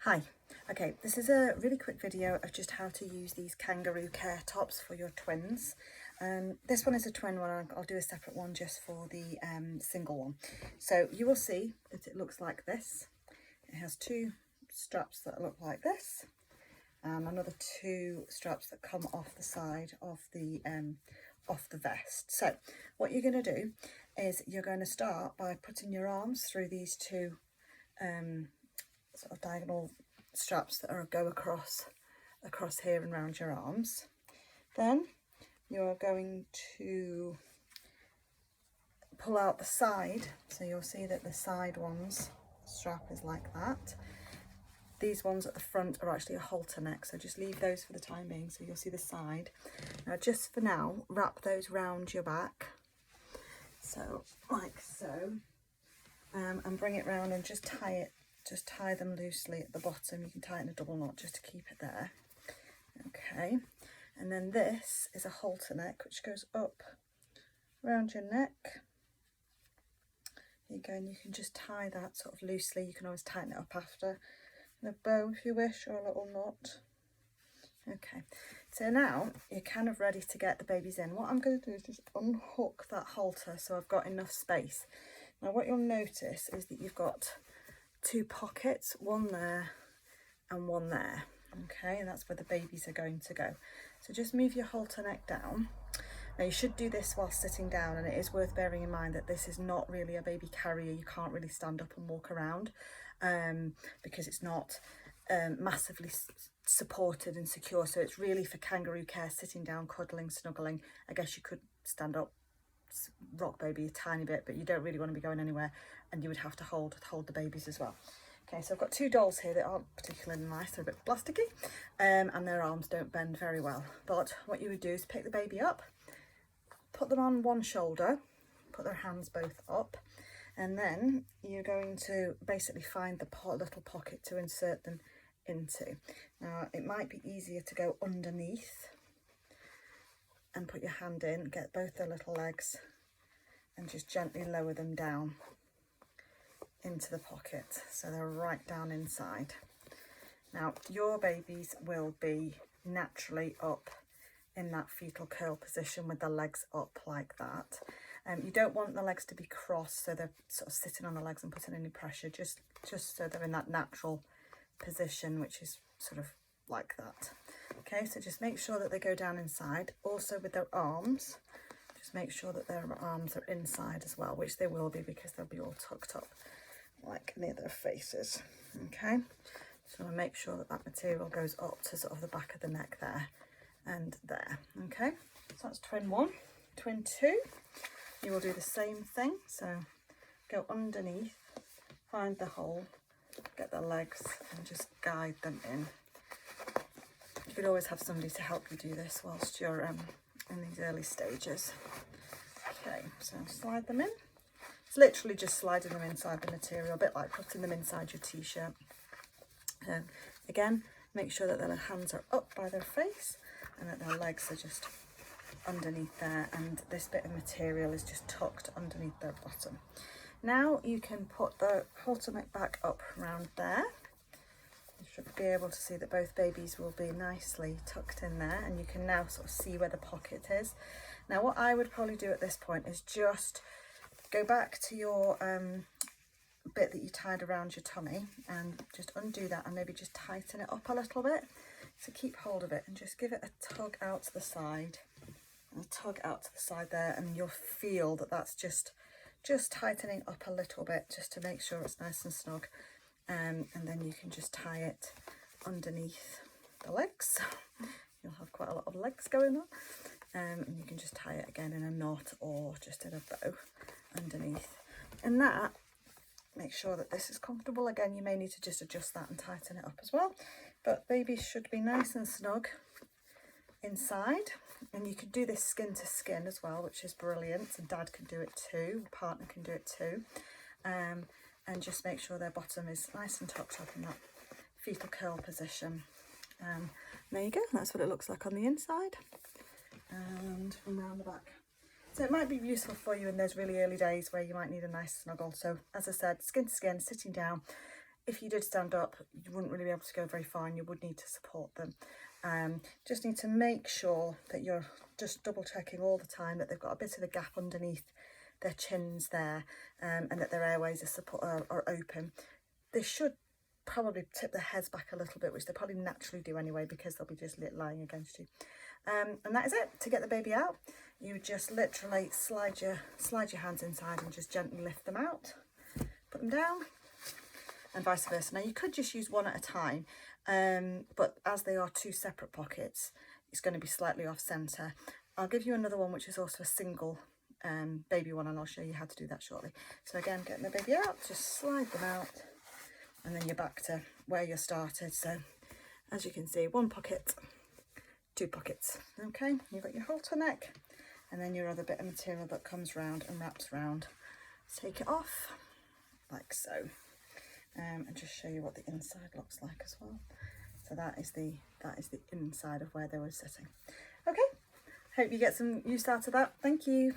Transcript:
Hi. Okay, this is a really quick video of just how to use these kangaroo care tops for your twins. This one is a twin one. I'll do a separate one just for the single one. So you will see that it looks like this. It has two straps that look like this, and another two straps that come off the side of the vest. So what you're going to do is you're going to start by putting your arms through these two sort of diagonal straps that are go across here and around your arms. Then you're going to pull out the side, so you'll see that the side one's strap is like that. These ones at the front are actually a halter neck, so just leave those for the time being, so you'll see the side. Now just for now, wrap those round your back, so like so, and bring it round and just tie them loosely at the bottom. You can tie it in a double knot just to keep it there. Okay, and then this is a halter neck which goes up around your neck. Here you go, and you can just tie that sort of loosely. You can always tighten it up after in a bow if you wish, or a little knot. Okay, so now you're kind of ready to get the babies in. What I'm going to do is just unhook that halter so I've got enough space. Now what you'll notice is that you've got two pockets, one there and one there. Okay, and that's where the babies are going to go. So just move your halter neck down. Now you should do this while sitting down, and it is worth bearing in mind that this is not really a baby carrier. You can't really stand up and walk around because it's not massively supported and secure. So it's really for kangaroo care, sitting down, cuddling, snuggling. I guess you could stand up, rock baby a tiny bit, but you don't really want to be going anywhere, and you would have to hold the babies as well. Okay, so I've got two dolls here that aren't particularly nice. They're a bit plasticky, and their arms don't bend very well. But what you would do is pick the baby up, put them on one shoulder, put their hands both up, and then you're going to basically find the little pocket to insert them into. Now it might be easier to go underneath and put your hand in, get both their little legs, and just gently lower them down into the pocket so they're right down inside. Now your babies will be naturally up in that fetal curl position with the legs up like that. You don't want the legs to be crossed, so they're sort of sitting on the legs and putting any pressure, just so they're in that natural position, which is sort of like that. Okay, so just make sure that they go down inside. Also with their arms, just make sure that their arms are inside as well, which they will be because they'll be all tucked up like near their faces. Okay, so I'll make sure that that material goes up to sort of the back of the neck there and there. Okay, so that's twin one. Twin two, you will do the same thing. So go underneath, find the hole, get the legs and just guide them in. You could always have somebody to help you do this whilst you're in these early stages. Okay, so slide them in. It's literally just sliding them inside the material, a bit like putting them inside your t-shirt. Again, make sure that their hands are up by their face and that their legs are just underneath there, and this bit of material is just tucked underneath their bottom. Now you can put the halter neck back up around there. You should be able to see that both babies will be nicely tucked in there, and you can now sort of see where the pocket is. Now what I would probably do at this point is just go back to your bit that you tied around your tummy and just undo that and maybe just tighten it up a little bit. So keep hold of it and just give it a tug out to the side, and a tug out to the side there, and you'll feel that that's just tightening up a little bit just to make sure it's nice and snug. And then you can just tie it underneath the legs. You'll have quite a lot of legs going on. And you can just tie it again in a knot or just in a bow underneath. And that, make sure that this is comfortable. Again, you may need to just adjust that and tighten it up as well. But babies should be nice and snug inside. And you can do this skin to skin as well, which is brilliant. And dad can do it too, partner can do it too. And just make sure their bottom is nice and tucked up in that fetal curl position. There you go, that's what it looks like on the inside and from around the back. So it might be useful for you in those really early days where you might need a nice snuggle. So as I said, skin to skin, sitting down, if you did stand up, you wouldn't really be able to go very far and you would need to support them. Just need to make sure that you're just double checking all the time that they've got a bit of a gap underneath their chins there, and that their airways are open. They should probably tip their heads back a little bit, which they probably naturally do anyway because they'll be just lying against you. And that is it. To get the baby out, you just literally slide your hands inside and just gently lift them out, put them down, and vice versa. Now you could just use one at a time, but as they are two separate pockets, it's going to be slightly off centre. I'll give you another one which is also a single baby one, and I'll show you how to do that shortly. So again, getting the baby out, just slide them out, and then you're back to where you started. So as you can see, one pocket, two pockets. Okay, you've got your halter neck, and then your other bit of material that comes round and wraps around. Take it off like so, and just show you what the inside looks like as well. So that is the inside of where they were sitting. Okay, hope you get some use out of that. Thank you.